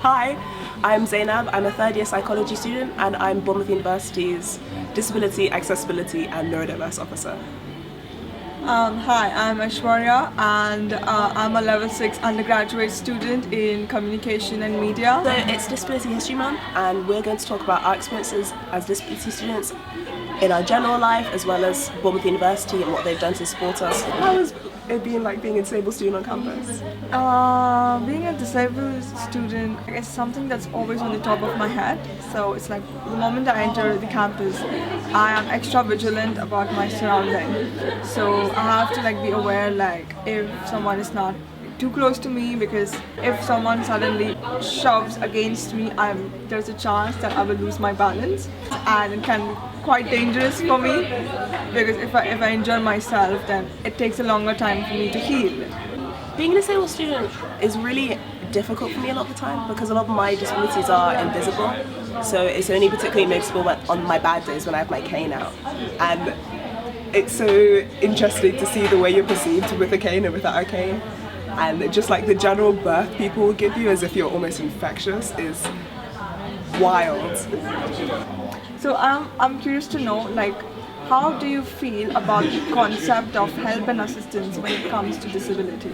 Hi, I'm Zainab. I'm a third-year psychology student and I'm Bournemouth University's Disability, Accessibility and Neuro-Diverse Officer. Hi, I'm Aishwarya and I'm a level 6 undergraduate student in communication and media. So it's Disability History Month and we're going to talk about our experiences as disability students in our general life as well as Bournemouth University and what they've done to support us. How has it been like being a disabled student on campus? Being a disabled student is something that's always on the top of my head. So it's like the moment I enter the campus, I am extra vigilant about my surrounding. So I have to be aware if someone is not too close to me, because if someone suddenly shoves against me, there's a chance that I will lose my balance, and it can be quite dangerous for me because if I injure myself, then it takes a longer time for me to heal. Being a disabled student is really difficult for me a lot of the time because a lot of my disabilities are invisible, so it's only particularly noticeable on my bad days when I have my cane out. And it's so interesting to see the way you're perceived with a cane and without a cane, and just like the general birth people will give you as if you're almost infectious is wild. So I'm curious to know, how do you feel about the concept of help and assistance when it comes to disability?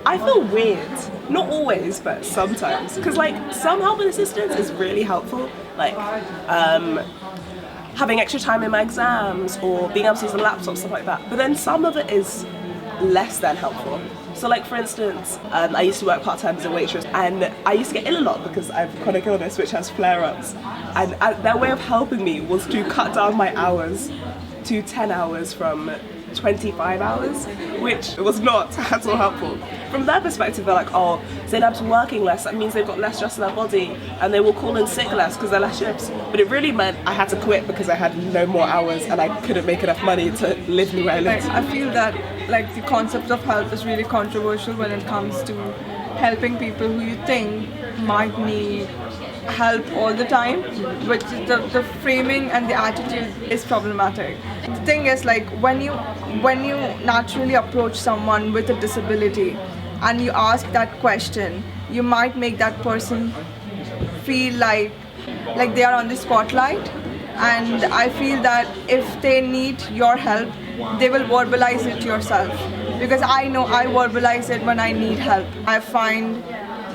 I feel weird, not always, but sometimes, because some help and assistance is really helpful, having extra time in my exams or being able to use a laptop, stuff like that. But then some of it is less than helpful. So for instance, I used to work part-time as a waitress and I used to get ill a lot because I have chronic illness which has flare-ups, and their way of helping me was to cut down my hours to 10 hours from 25 hours, which was not at all helpful. From their perspective, they're like, oh, Zainab's working less, that means they've got less stress in their body and they will call in sick less because they're less shifts. But it really meant I had to quit because I had no more hours and I couldn't make enough money to live the way I lived. I feel that the concept of help is really controversial when it comes to helping people who you think might need help all the time, but the framing and the attitude is problematic. The thing is, when you naturally approach someone with a disability and you ask that question, you might make that person feel like they are on the spotlight, and I feel that if they need your help, they will verbalize it to yourself, because I know I verbalize it when I need help. I find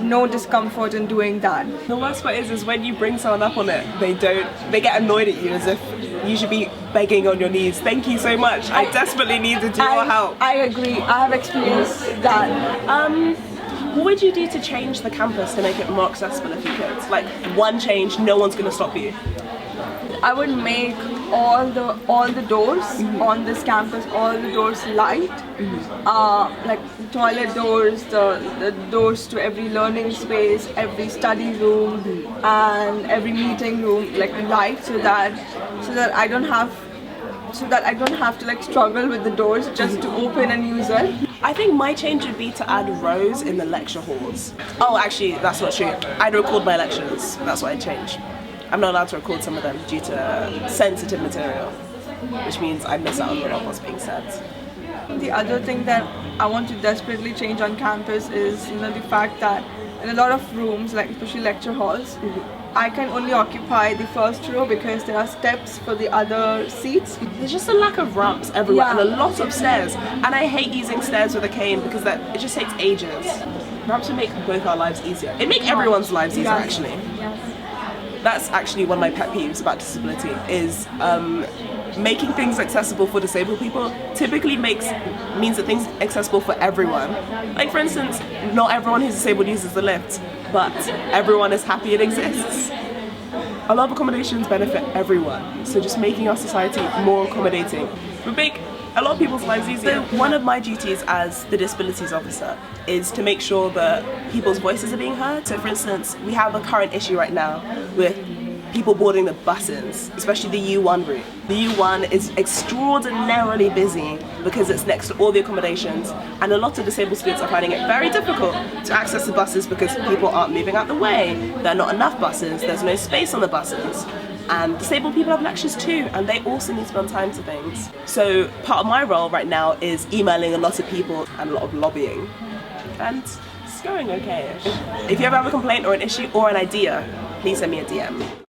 no discomfort in doing that. The worst part is when you bring someone up on it, they get annoyed at you as if you should be begging on your knees, thank you so much, I desperately needed your help. I agree, I have experienced that. What would you do to change the campus to make it more accessible if you could? One change, no one's going to stop you. I would make all the doors on this campus, all the doors light, toilet doors, the doors to every learning space, every study room, and every meeting room, light, so that I don't have to struggle with the doors just to open and use it. I think my change would be to add rows in the lecture halls. Oh, actually, that's not true. I'd record my lectures. That's what I'd change. I'm not allowed to record some of them due to sensitive material, which means I miss out on a lot of what's being said. The other thing that I want to desperately change on campus is the fact that in a lot of rooms, especially lecture halls, I can only occupy the first row because there are steps for the other seats. There's just a lack of ramps everywhere and a lot of stairs, and I hate using stairs with a cane because it just takes ages. Ramps would make both our lives easier. It'd make everyone's lives easier, actually. That's actually one of my pet peeves about disability, is making things accessible for disabled people typically means that things are accessible for everyone. For instance, not everyone who's disabled uses the lift, but everyone is happy it exists. A lot of accommodations benefit everyone, so just making our society more accommodating would make a lot of people's lives easier. So one of my duties as the Disabilities Officer is to make sure that people's voices are being heard. So for instance, we have a current issue right now with people boarding the buses, especially the U1 route. The U1 is extraordinarily busy because it's next to all the accommodations, and a lot of disabled students are finding it very difficult to access the buses because people aren't moving out the way, there are not enough buses, there's no space on the buses. And disabled people have lectures too, and they also need to be on time to things. So part of my role right now is emailing a lot of people and a lot of lobbying. And going okay. If you ever have a complaint or an issue or an idea, please send me a DM.